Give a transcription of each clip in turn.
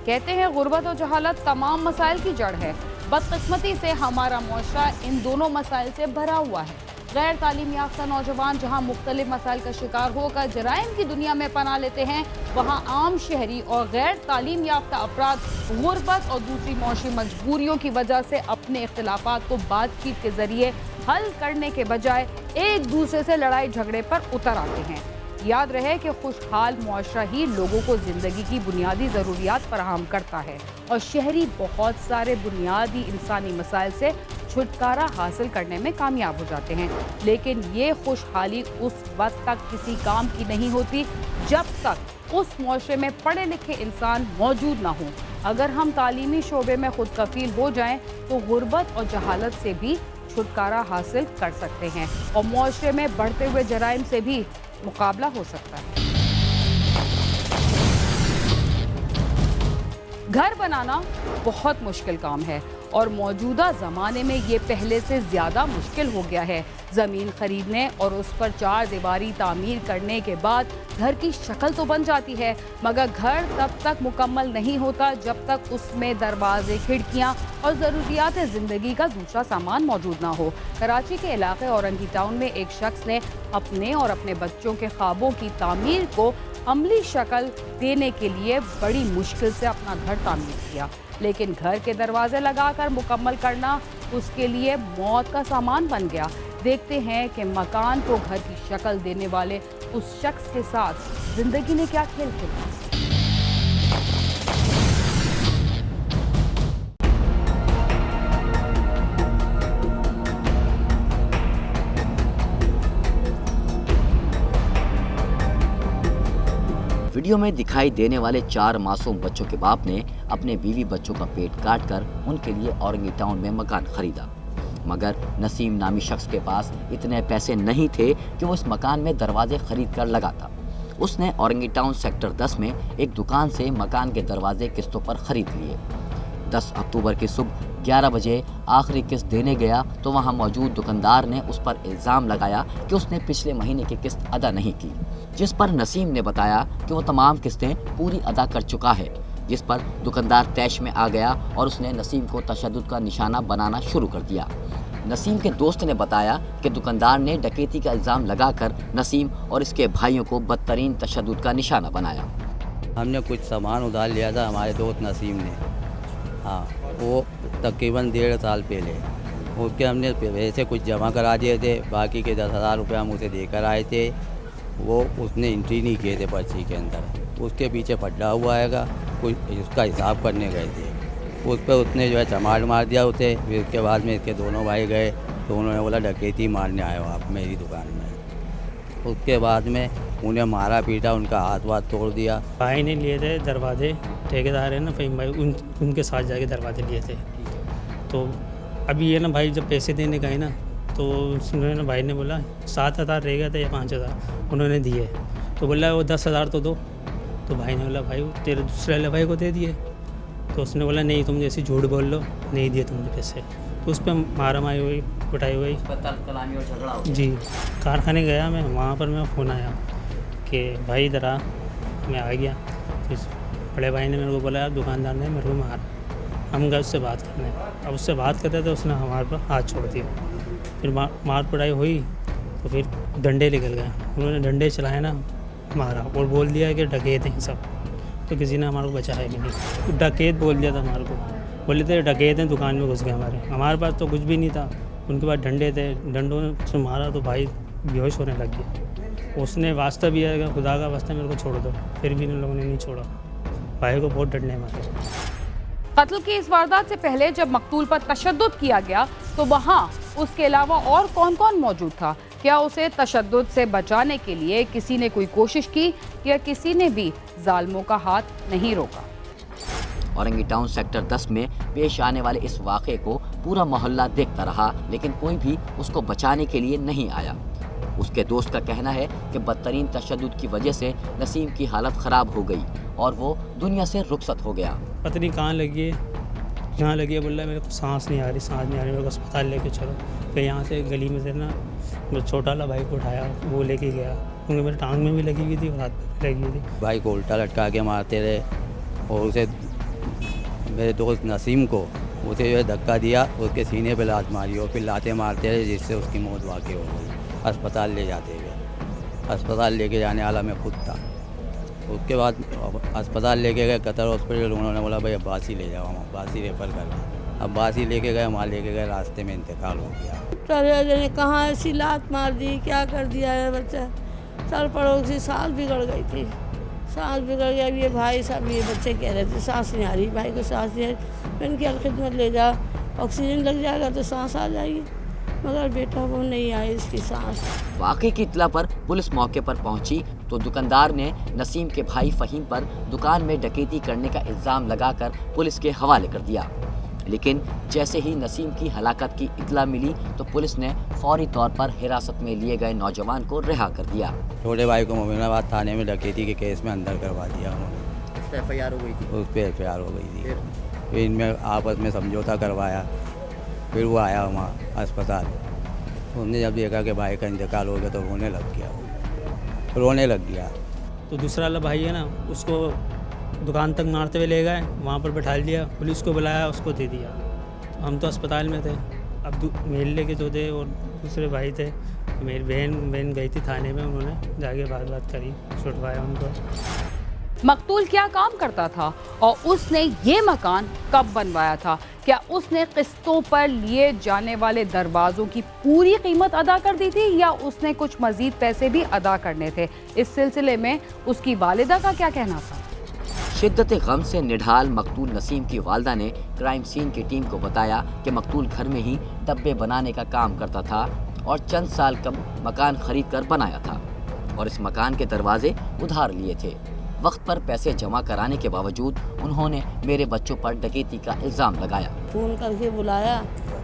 कहते हैं गुर्बत और जहालत तमाम मसाइल की जड़ है। बदकिस्मती से हमारा मुआशरा इन दोनों मसाइल से भरा हुआ है। गैर तालीम याफ्ता नौजवान जहाँ मुख्तलिफ मसाइल का शिकार होकर जराइम की दुनिया में पनाह लेते हैं, वहाँ आम शहरी और गैर तालीम याफ्ता अफराद गुर्बत और दूसरी मौशी मजबूरियों की वजह से अपने इख्तिलाफात को बातचीत के जरिए हल करने के बजाय एक दूसरे से लड़ाई झगड़े पर उतर आते हैं। याद रहे कि खुशहाल मुआशरा ही लोगों को ज़िंदगी की बुनियादी ज़रूरियात फराहम करता है और शहरी बहुत सारे बुनियादी इंसानी मसाइल से छुटकारा हासिल करने में कामयाब हो जाते हैं। लेकिन ये खुशहाली उस वक्त तक किसी काम की नहीं होती जब तक उस मुआशरे में पढ़े लिखे इंसान मौजूद ना हो। अगर हम तालीमी शोबे में खुद कफील हो जाएं तो गुर्बत और जहालत से भी छुटकारा हासिल कर सकते हैं और मुआशरे में बढ़ते हुए जराइम से भी मुकाबला हो सकता है। घर बनाना बहुत मुश्किल काम है और मौजूदा ज़माने में ये पहले से ज़्यादा मुश्किल हो गया है। ज़मीन खरीदने और उस पर चार दीवारी तामीर करने के बाद घर की शक्ल तो बन जाती है, मगर घर तब तक मुकम्मल नहीं होता जब तक उसमें दरवाजे, खिड़कियाँ और ज़रूरियात ज़िंदगी का दूसरा सामान मौजूद ना हो। कराची के इलाके औरंगी टाउन में एक शख्स ने अपने और अपने बच्चों के ख्वाबों की तामीर को अमली शक्ल देने के लिए बड़ी मुश्किल से अपना घर तामीर किया, लेकिन घर के दरवाजे लगाकर मुकम्मल करना उसके लिए मौत का सामान बन गया। देखते हैं कि मकान को घर की शक्ल देने वाले उस शख्स के साथ जिंदगी ने क्या खेल खेला। वीडियो में दिखाई देने वाले 4 मासूम बच्चों के बाप ने अपने बीवी बच्चों का पेट काटकर उनके लिए औरंगी टाउन में मकान खरीदा, मगर नसीम नामी शख्स के पास इतने पैसे नहीं थे कि वो इस मकान में दरवाजे खरीद कर लगाता। उसने औरंगी टाउन सेक्टर 10 में एक दुकान से मकान के दरवाजे किस्तों पर खरीद लिए। 10 अक्टूबर की सुबह 11 बजे आखिरी किस्त देने गया तो वहां मौजूद दुकानदार ने उस पर इल्ज़ाम लगाया कि उसने पिछले महीने की किस्त अदा नहीं की, जिस पर नसीम ने बताया कि वो तमाम किस्तें पूरी अदा कर चुका है, जिस पर दुकानदार तैश में आ गया और उसने नसीम को तशद्दुद का निशाना बनाना शुरू कर दिया। नसीम के दोस्त ने बताया कि दुकानदार ने डकैती का इल्ज़ाम लगाकर नसीम और इसके भाइयों को बदतरीन तशद्दुद का निशाना बनाया। हमने कुछ सामान उधार लिया था हमारे दोस्त नसीम ने, हाँ, वो तकरीबन 1.5 साल पहले उसके हमने पैसे कुछ जमा करा दिए थे, बाकी के 10,000 रुपये हम उसे देकर आए थे। वो उसने एंट्री नहीं किए थे पर्ची के अंदर, उसके पीछे पड्डा हुआ आएगा, कुछ इसका हिसाब करने गए थे, उस पर उसने जो है चमाट मार दिया उसे। फिर उसके बाद में इसके दोनों भाई गए तो उन्होंने बोला डकैती मारने आए हो आप मेरी दुकान में। उसके बाद में उन्हें मारा पीटा, उनका हाथ वाथ तोड़ दिया। भाई ने लिए थे दरवाजे, ठेकेदार है ना फ़हीम भाई, उनके साथ जाके दरवाजे लिए थे। तो अभी ये ना भाई जब पैसे देने गए ना तो उन्होंने ना भाई ने बोला 7,000 रह गया था या 5,000 उन्होंने दिए, तो बोला वो 10,000 तो दो। तो भाई ने बोला भाई तेरे दूसरे वाले भाई को दे दिए। तो उसने बोला नहीं तुम जैसे झूठ बोल लो, नहीं दिए तुमने पैसे। तो उस पर मारा मारी हुई, पिटाई हुई जी। कारखाने गया मैं, वहाँ पर मैं फ़ोन आया कि भाई इधर आ, मैं आ गया। फिर बड़े भाई ने मेरे को बोला यार दुकानदार ने मेरे को मारा। हम गए उससे बात करने, अब उससे बात करते थे उसने हमारे पर हाथ छोड़ दिया। फिर मार पिटाई हुई तो फिर डंडे निकल गए, उन्होंने डंडे चलाए ना, मारा और बोल दिया कि डकैत हैं सब। तो किसी ने हमारे को बचाया भी नहीं, तो डकैत बोल दिया था हमारे को, बोले थे डकैत हैं, दुकान में घुस गए हमारे पास तो कुछ भी नहीं था। उनके पास डंडे थे, डंडों से मारा तो भाई बेहोश होने लग गया। उसने वास्ता भी है खुदा का वास्ता मेरे को छोड़ दो, फिर भी इन लोगों ने नहीं छोड़ा, भाई को बहुत डंडे मारे। कत्ल की इस वारदात से पहले जब मकतूल पर तशद्दुद किया गया तो वहाँ उसके अलावा और कौन कौन मौजूद था? क्या उसे तशद्दुद से बचाने के लिए किसी ने कोई कोशिश की या किसी ने भी जालिमों का हाथ नहीं रोका? औरंगी टाउन सेक्टर 10 में पेश आने वाले इस वाक़े को पूरा मोहल्ला देखता रहा, लेकिन कोई भी उसको बचाने के लिए नहीं आया। उसके दोस्त का कहना है कि बदतरीन तशद्दुद की वजह से नसीम की हालत ख़राब हो गई और वो दुनिया से रुखसत हो गया। पता नहीं कहाँ लगी है, यहाँ लगी है, बोल रहा मेरे को सांस नहीं आ रही, मेरे को अस्पताल लेके चलो। फिर यहाँ से गली में से ना छोटा वाला भाई को उठाया, वो लेके गया, क्योंकि मेरे टांग में भी लगी हुई थी और हाथ में भी लगी हुई थी। भाई को उल्टा लटका के मारते रहे और उसे मेरे दोस्त नसीम को उसे जो है धक्का दिया, उसके सीने पे लात मारी और फिर लाते मारते रहे, जिससे उसकी मौत वाक़ई हो गई। अस्पताल ले जाते हुए, अस्पताल लेके जाने वाला मैं खुद था। उसके बाद अस्पताल लेके गए कतर हॉस्पिटल, उन्होंने बोला भाई अब्बासी ले जाओ, हम अब्बासी रेफ़र करना। अब्बासी लेके गए, वहाँ लेके गए, रास्ते में इंतकाल हो गया। ने कहाँ ऐसी लात मार दी, क्या कर दिया है बच्चा। सर पड़ोस की सांस बिगड़ गई थी, सांस बिगड़ गया। अब ये भाई साहब ये बच्चे कह रहे थे सांस नहीं आ रही, भाई को सांस नहीं आ रही। मैंने क्या खिदमत ले जा, ऑक्सीजन लग जाएगा तो सांस आ जाएगी, मगर बेटा वो नहीं आई इसकी सांस। वाकई की इत्तला पर पुलिस मौके पर पहुंची तो दुकानदार ने नसीम के भाई फहीम पर दुकान में डकैती करने का इल्जाम लगाकर पुलिस के हवाले कर दिया। लेकिन जैसे ही नसीम की हलाकत की इत्तला मिली तो पुलिस ने फौरी तौर पर हिरासत में लिए गए नौजवान को रिहा कर दिया। छोटे भाई को मोमिनाबाद थाने में डकैती के केस में अंदर करवा दिया उन्होंने। उस पर FIR हो गई थी? उस पर FIR हो गई थी। फिर इनमें आपस में समझौता करवाया, फिर वो आया वहाँ अस्पताल। उन्होंने जब देखा कि भाई का इंतकाल हो गया तो रोने लग गया। तो दूसरा वाला भाई है ना, उसको दुकान तक मारते हुए ले गए, वहाँ पर बैठा लिया, पुलिस को बुलाया, उसको दे दिया। हम तो अस्पताल में थे। अब मेले के जो थे और दूसरे भाई थे, मेरी बहन गई थी थाने में, उन्होंने जाके बात करी, छुटवाया उनको। मकतूल क्या काम करता था और उसने ये मकान कब बनवाया था? क्या उसने किस्तों पर लिए जाने वाले दरवाज़ों की पूरी कीमत अदा कर दी थी या उसने कुछ मज़ीद पैसे भी अदा करने थे? इस सिलसिले में उसकी वालिदा का क्या कहना था? शिद्दत गम से निढाल मकतूल नसीम की वालिदा ने क्राइम सीन की टीम को बताया कि मकतूल घर में ही डब्बे बनाने का काम करता था और चंद साल कब मकान खरीद कर बनाया था और इस मकान के दरवाजे उधार लिए थे। वक्त पर पैसे जमा कराने के बावजूद उन्होंने मेरे बच्चों पर डकैती का इल्ज़ाम लगाया। फ़ोन करके बुलाया,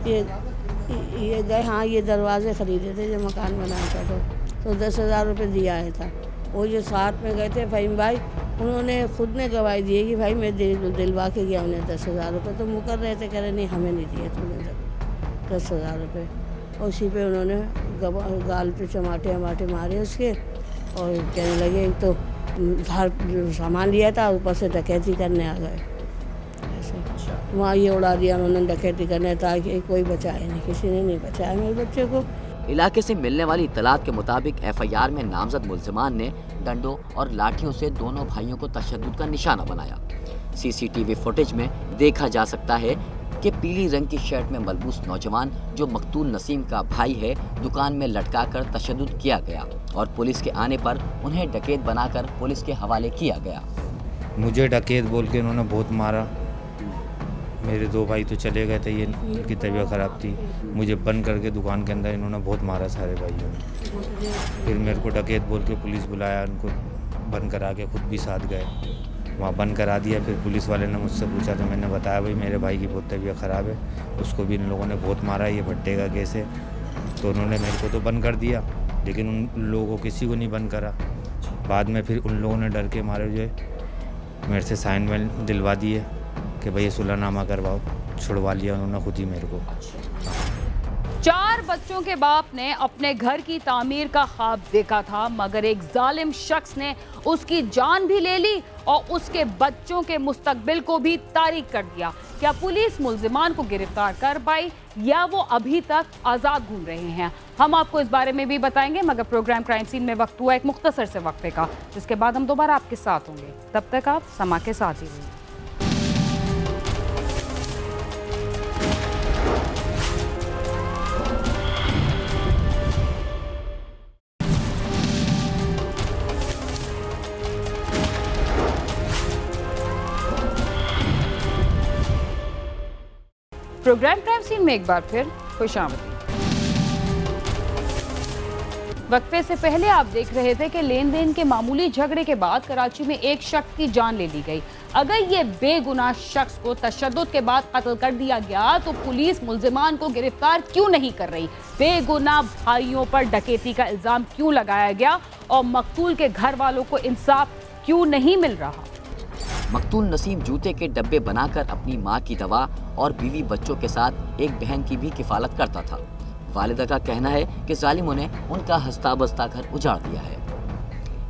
ये गए, हाँ ये दरवाजे ख़रीदे थे जो मकान बनाया था, तो 10,000 रुपये दिया है था। वो जो साथ में गए थे फहीम भाई, उन्होंने खुद ने गवाही दी है कि भाई मैं दिलवा के गया उन्हें 10,000 रुपये। तो मुकर रहे थे, कह रहे नहीं हमें नहीं दिए तुमने 10,000 रुपये। उसी पे उन्होंने गाल पे चमाटे मारे उसके और कहने लगे तो उधार सामान लिया था, ऊपर से डकैती करने आ गए। ऐसे वहाँ ये उड़ा दिया उन्होंने डकैती करने, ताकि कोई बचाए नहीं, किसी ने नहीं बचाया मेरे बच्चे को। इलाके से मिलने वाली इत्तलात के मुताबिक FIR में नामजद मुल्जिमान ने डंडों और लाठियों से दोनों भाइयों को तशद्दुद का निशाना बनाया। CCTV फुटेज में देखा जा सकता है कि पीली रंग की शर्ट में मलबूस नौजवान जो मकतूल नसीम का भाई है, दुकान में लटकाकर तशद्दुद किया गया और पुलिस के आने पर उन्हें डकैत बनाकर पुलिस के हवाले किया गया। मुझे डकैत बोल के इन्होंने बहुत मारा। मेरे 2 भाई तो चले गए थे, ये उनकी तबीयत ख़राब थी। मुझे बंद करके दुकान के अंदर इन्होंने बहुत मारा सारे भाइयों ने। फिर मेरे को डकैत बोल के पुलिस बुलाया, उनको बंद करा के खुद भी साथ गए, वहाँ बंद करा दिया। फिर पुलिस वाले ने मुझसे पूछा तो मैंने बताया भाई मेरे भाई की बहुत तबीयत ख़राब है, उसको भी इन लोगों ने बहुत मारा, ये भट्टे का केस है। तो उन्होंने मेरे को तो बंद कर दिया, लेकिन उन लोगों को किसी को नहीं बंद करा। बाद में फिर उन लोगों ने डर के मारे जो मेरे से साइन में दिलवा दिए कि भाई सुलहनामा करवाओ, छुड़वा लिया उन्होंने खुद ही मेरे को। 4 बच्चों के बाप ने अपने घर की तामीर का ख्वाब देखा था, मगर एक जालिम शख्स ने उसकी जान भी ले ली और उसके बच्चों के मुस्तकबिल को भी तारीक कर दिया। क्या पुलिस मुल्जिमान को गिरफ्तार कर पाई या वो अभी तक आज़ाद घूम रहे हैं? हम आपको इस बारे में भी बताएंगे, मगर प्रोग्राम क्राइम सीन में वक्त हुआ एक मुख्तसर से वक्फे का, जिसके बाद हम दोबारा आपके साथ होंगे। तब तक आप समा के साथ ही रहिए। प्रोग्राम क्राइम सीन में एक बार फिर खुशामदीद। वक्फे से पहले आप देख रहे थे कि लेन देन के मामूली झगड़े के बाद कराची में एक शख्स की जान ले ली गई। अगर ये बेगुनाह शख्स को तशद्दुद के बाद कत्ल कर दिया गया तो पुलिस मुल्जिमान को गिरफ्तार क्यों नहीं कर रही? बेगुनाह भाइयों पर डकैती का इल्जाम क्यों लगाया गया और मकतूल के घर वालों को इंसाफ क्यों नहीं मिल रहा? मकतूल नसीम जूते के डब्बे बनाकर अपनी मां की दवा और बीवी बच्चों के साथ एक बहन की भी किफालत करता था। वालिदा का कहना है कि जालिमों ने उनका हंसता बसता घर उजाड़ दिया है।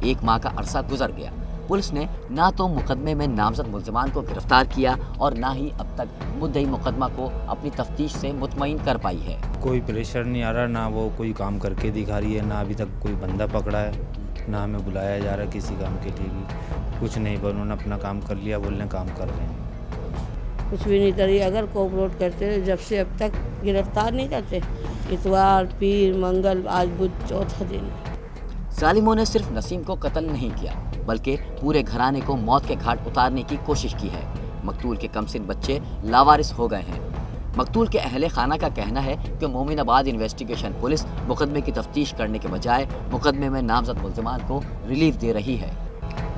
1 माह का अरसा गुजर गया पुलिस ने ना तो मुकदमे में नामजद मुल्ज़िमान को गिरफ्तार किया और ना ही अब तक मुद्दई मुकदमा को अपनी तफ्तीश से मुतमईन कर पाई है। कोई प्रेशर नहीं आ रहा, ना वो कोई काम करके दिखा रही है, ना अभी तक कोई बंदा पकड़ा है, ना हमें बुलाया जा रहा है किसी काम के लिए भी, कुछ नहीं। पर उन्होंने अपना काम कर लिया, बोलने काम कर रहे हैं। कुछ भी नहीं करी। अगर कोऑपरेट करते जब से अब तक गिरफ्तार नहीं करते। इतवार, पीर, मंगल, आज बुध, चौथा दिन है। जालिमों ने सिर्फ नसीम को कत्ल नहीं किया बल्कि पूरे घराने को मौत के घाट उतारने की कोशिश की है। मकतूल के कमसिन बच्चे लावारिस हो गए हैं। मकतूल के अहले खाना का कहना है कि मोमिनाबाद इन्वेस्टिगेशन पुलिस मुकदमे की तफ्तीश करने के बजाय मुकदमे में नामजद मुल्ज़िमान को रिलीफ दे रही है।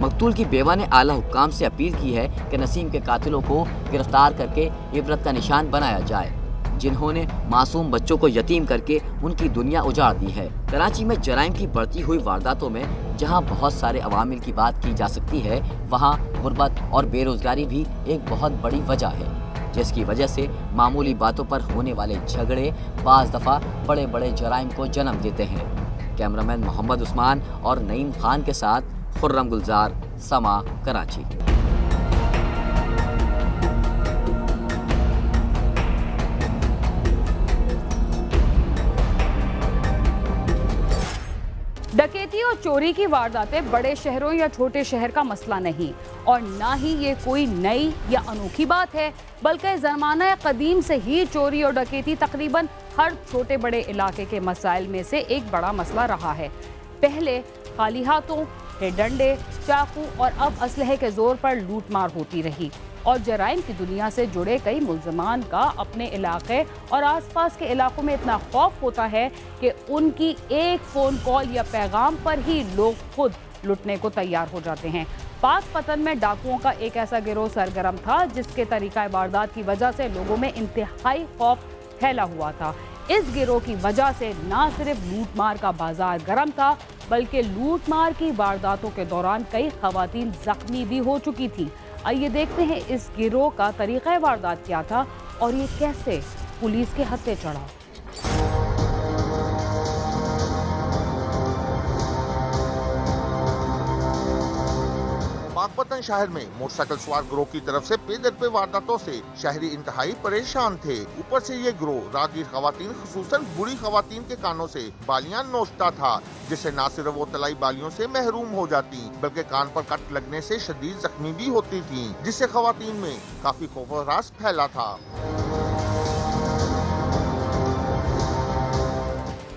मकतूल की बेवा ने आला हुक्काम से अपील की है कि नसीम के कातिलों को गिरफ्तार करके इबरत का निशान बनाया जाए, जिन्होंने मासूम बच्चों को यतीम करके उनकी दुनिया उजाड़ दी है। कराची में जराइम की बढ़ती हुई वारदातों में जहां बहुत सारे अवामिल की बात की जा सकती है, वहां गुर्बत और बेरोजगारी भी एक बहुत बड़ी वजह है, जिसकी वजह से मामूली बातों पर होने वाले झगड़े बाज़ दफ़ा बड़े बड़े जराइम को जन्म देते हैं। कैमरामैन मोहम्मद उस्मान और नईम खान के साथ खुर्रम गुलजार, समा, कराची। डकैती और चोरी की वारदातें बड़े शहरों या छोटे शहर का मसला नहीं और ना ही ये कोई नई या अनोखी बात है, बल्कि ज़माना कदीम से ही चोरी और डकैती तकरीबन हर छोटे बड़े इलाके के मसाइल में से एक बड़ा मसला रहा है। पहले खाली हाथों, डंडे, चाकू और अब असलहे के जोर पर लूटमार होती रही और जराइम की दुनिया से जुड़े कई मुल्ज़िमान का अपने इलाके और आसपास के इलाकों में इतना खौफ होता है कि उनकी एक फ़ोन कॉल या पैगाम पर ही लोग खुद लुटने को तैयार हो जाते हैं। पाकपतन में डाकुओं का एक ऐसा गिरोह सरगर्म था जिसके तरीक़ा वारदात की वजह से लोगों में इंतहाई खौफ फैला हुआ था। इस गिरोह की वजह से ना सिर्फ लूटमार का बाजार गर्म था, बल्कि लूटमार की वारदातों के दौरान कई खवातीन जख्मी भी हो चुकी थी। आइए देखते हैं इस गिरोह का तरीक़ा वारदात क्या था और ये कैसे पुलिस के हत्थे चढ़ा। पाकपतन शहर में मोटरसाइकिल सवार गिरोह की तरफ से पे दर पे वारदातों से शहरी इंतहाई परेशान थे। ऊपर से ये गिरोह राहगीर खवातीन, खुसूसन बूढ़ी खवातीन के कानों से बालियां नोचता था, जिससे न सिर्फ वो तलाई बालियों से महरूम हो जाती बल्कि कान पर कट लगने से शदीद जख्मी भी होती थी, जिससे खवातीन में काफी खौफ फैला था।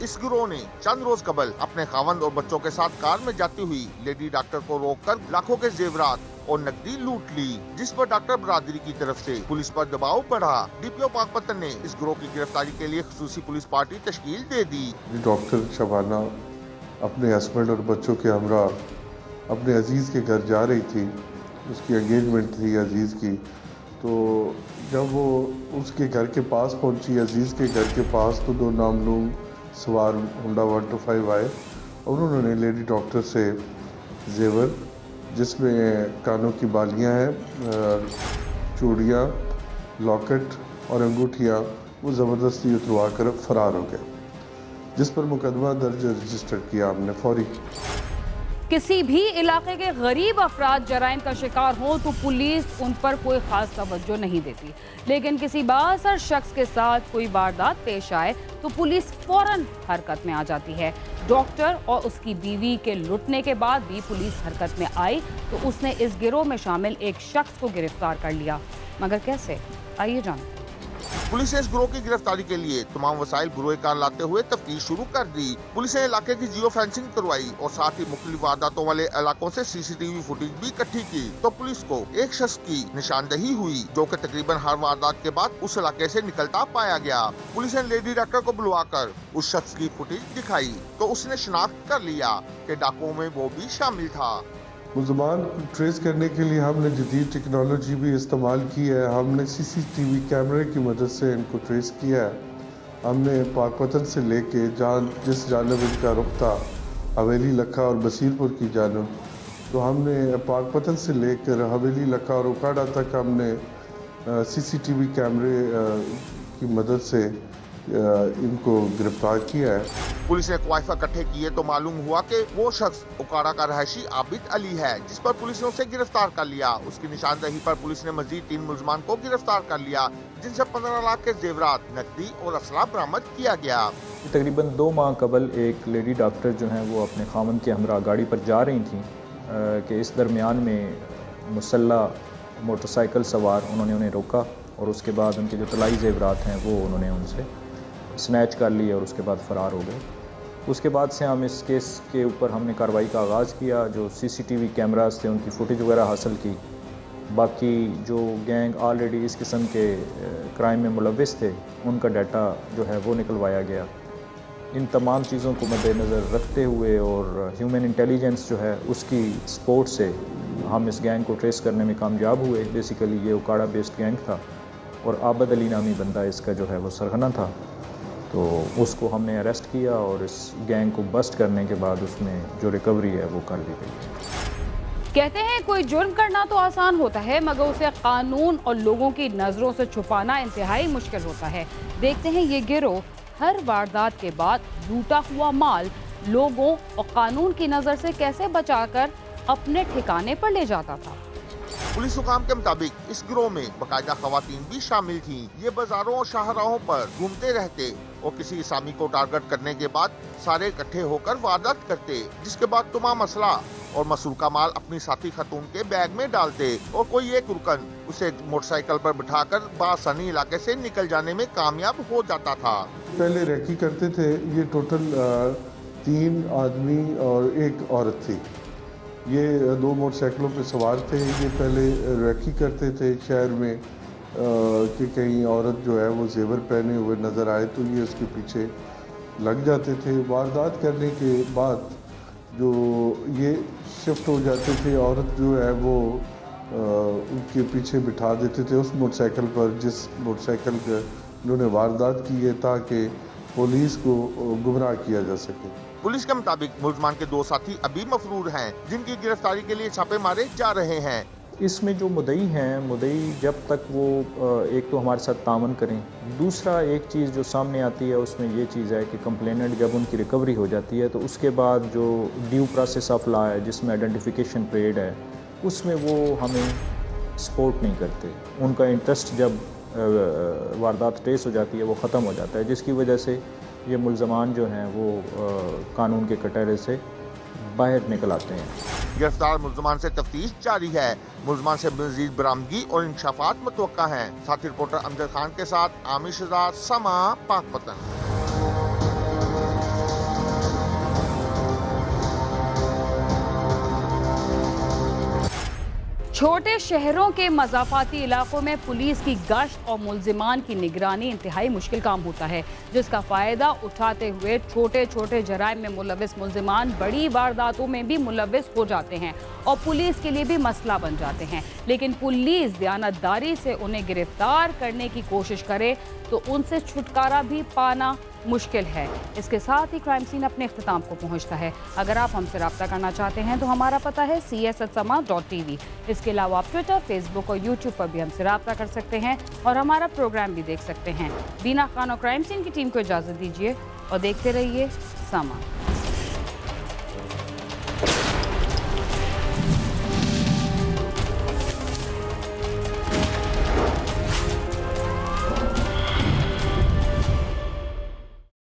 इस गिरोह ने चंद रोज कबल अपने खावंद और बच्चों के साथ कार में जाती हुई लेडी डॉक्टर को रोककर लाखों के जेवरात और नकदी लूट ली, जिस पर डॉक्टर बरादरी की तरफ से पुलिस पर दबाव बढ़ा। डीपीओ पाकपतन ने इस गिरोह की गिरफ्तारी के लिए खुसूसी पुलिस पार्टी तश्कील दे दी। डॉक्टर शबाना अपने हस्बैंड और बच्चों के हमरा अपने अजीज के घर जा रही थी, उसकी एंगेजमेंट थी अजीज की। तो जब वो उसके घर के पास पहुंची, अजीज के घर के पास, तो दो नामलूम सवार होंडा 125 आए और उन्होंने लेडी डॉक्टर से जेवर, जिसमें कानों की बालियां हैं, चूड़ियाँ, लॉकेट और अंगूठियाँ, वो ज़बरदस्ती उतरवा कर फरार हो गए, जिस पर मुकदमा दर्ज रजिस्टर किया हमने फौरी। किसी भी इलाके के गरीब अफराद जराइम का शिकार हो तो पुलिस उन पर कोई खास तवज्जो नहीं देती, लेकिन किसी बाअसर शख्स के साथ कोई वारदात पेश आए तो पुलिस फौरन हरकत में आ जाती है। डॉक्टर और उसकी बीवी के लुटने के बाद भी पुलिस हरकत में आई तो उसने इस गिरोह में शामिल एक शख्स को गिरफ्तार कर लिया, मगर कैसे, आइए जानें। पुलिस ने इस गिरोह की गिरफ्तारी के लिए तमाम वसाइल गिरोह कार लाते हुए तफ्तीश शुरू कर दी। पुलिस ने इलाके की जियो फेंसिंग करवाई और साथ ही मुख्तलिफ वारदातों वाले इलाकों से सीसीटीवी फुटेज भी इकट्ठी की, तो पुलिस को एक शख्स की निशानदही हुई जो कि तकरीबन हर वारदात के बाद उस इलाके से निकलता पाया गया। पुलिस ने लेडी डॉक्टर को बुलवाकर उस शख्स की फुटेज दिखाई तो उसने शिनाख्त कर लिया कि डाकुओं में वो भी शामिल था। मुल्ज़िमान को ट्रेस करने के लिए हमने जदीद टेक्नोलॉजी भी इस्तेमाल की है। हमने सीसीटीवी कैमरे की मदद से इनको ट्रेस किया है। हमने पाकपतन से लेके जिस जानब इनका रुख था, हवेली लखा और बसीरपुर की जानब, तो हमने पाकपतन से लेकर हवेली लखा और उकाड़ा तक हमने सीसीटीवी कैमरे की मदद से इनको गिरफ्तार किया है। पुलिस ने क्वाइफा इकट्ठे किए तो मालूम हुआ कि वो शख्स उकाड़ा का रहायशी आबिद अली है, जिस पर पुलिस ने उसे गिरफ्तार कर लिया। उसकी निशानदेही पर पुलिस ने मजीद 3 मुलजमान को गिरफ्तार कर लिया, जिनसे 15 लाख के जेवरात, नकदी और असला बरामद किया गया। तकरीबन 2 माह कबल एक लेडी डॉक्टर जो हैं वो अपने खामन के हमरा गाड़ी पर जा रही थी कि इस दरमियान में मुसल्ला मोटरसाइकिल सवार उन्होंने उन्हें रोका और उसके बाद उनके जो तलाई जेवरात हैं वो उन्होंने उनसे स्नैच कर लिए और उसके बाद फ़रार हो गए। उसके बाद से हम इस केस के ऊपर हमने कार्रवाई का आगाज़ किया। जो CCTV कैमरास थे उनकी फुटेज वगैरह हासिल की। बाकी जो गैंग ऑलरेडी इस किस्म के क्राइम में मुलव्विस थे उनका डाटा जो है वो निकलवाया गया। इन तमाम चीज़ों को मद्देनज़र रखते हुए और ह्यूमन इंटेलिजेंस जो है उसकी सपोर्ट से हम इस गैंग को ट्रेस करने में कामयाब हुए। बेसिकली ये उकाड़ा बेस्ड गैंग था और आबद अली नामी बंदा इसका जो है वो सरगना था, तो उसको हमने अरेस्ट किया और इस गैंग को बस्ट करने के बाद उसमें जो रिकवरी है वो कर दी गई। कहते हैं कोई जुर्म करना तो आसान होता है, मगर उसे कानून और लोगों की नज़रों से छुपाना इंतहाई मुश्किल होता है। देखते हैं ये गिरोह हर वारदात के बाद लूटा हुआ माल लोगों और कानून की नज़र से कैसे बचाकर अपने ठिकाने पर ले जाता था। पुलिस हुकाम के मुताबिक इस गिरोह में बाकायदा खवातीन भी शामिल थीं। ये बाजारों और शाहराहों पर घूमते रहते और किसी इसामी को टारगेट करने के बाद सारे इकट्ठे होकर वारदात करते, जिसके बाद तमाम असला और मसरूका माल अपनी साथी खतून के बैग में डालते और कोई एक रुकन उसे मोटरसाइकिल पर बिठाकर बासानी इलाके से निकल जाने में कामयाब हो जाता था। पहले रैकी करते थे। ये टोटल 3 आदमी और 1 औरत थी। ये 2 मोटरसाइकिलों पे सवार थे। ये पहले रैकी करते थे शहर में कि कहीं औरत जो है वो जेवर पहने हुए नज़र आए तो ये उसके पीछे लग जाते थे। वारदात करने के बाद जो ये शिफ्ट हो जाते थे, औरत जो है वो उनके पीछे बिठा देते थे उस मोटरसाइकिल पर जिस मोटरसाइकिल का उन्होंने वारदात की है, ताकि पुलिस को गुमराह किया जा सके। पुलिस के मुताबिक मुलजमान के 2 साथी अभी मफरूर हैं, जिनकी गिरफ्तारी के लिए छापे मारे जा रहे हैं। इसमें जो मुद्दई हैं, मुद्दई जब तक वो एक तो हमारे साथ तावन करें, दूसरा एक चीज़ जो सामने आती है उसमें ये चीज़ है कि कंप्लेनेंट जब उनकी रिकवरी हो जाती है तो उसके बाद जो ड्यू प्रोसेस ऑफ लॉ है जिसमें आइडेंटिफिकेशन पीरियड है उसमें वो हमें सपोर्ट नहीं करते। उनका इंटरेस्ट जब वारदात ट्रेस हो जाती है वो ख़त्म हो जाता है, जिसकी वजह से ये मुल्ज़मान जो हैं वो कानून के कटहरे से बाहर निकल आते हैं। गिरफ्तार मुल्ज़मान से तफ्तीश जारी है। मुल्ज़मान से मज़ीद बरामदगी और इंकशाफात मुतवक्का हैं। साथी रिपोर्टर अमजद खान के साथ आमिर शहजाद, समा, पाकपतन। छोटे शहरों के मज़ाफ़ाती इलाकों में पुलिस की गश्त और मुल्ज़िमान की निगरानी इंतहाई मुश्किल काम होता है, जिसका फ़ायदा उठाते हुए छोटे छोटे जराइम में मुलव्विस मुल्ज़िमान बड़ी वारदातों में भी मुलव्विस हो जाते हैं और पुलिस के लिए भी मसला बन जाते हैं। लेकिन पुलिस दयानतदारी से उन्हें गिरफ्तार करने की कोशिश करे तो उनसे छुटकारा भी पाना मुश्किल है। इसके साथ ही क्राइम सीन अपने इख्तिताम को पहुंचता है। अगर आप हमसे रब्ता करना चाहते हैं तो हमारा पता है cs@sama.tv। इसके अलावा आप ट्विटर, फेसबुक और यूट्यूब पर भी हमसे रब्ता कर सकते हैं और हमारा प्रोग्राम भी देख सकते हैं। बीना खान और क्राइम सीन की टीम को इजाज़त दीजिए और देखते रहिए समा।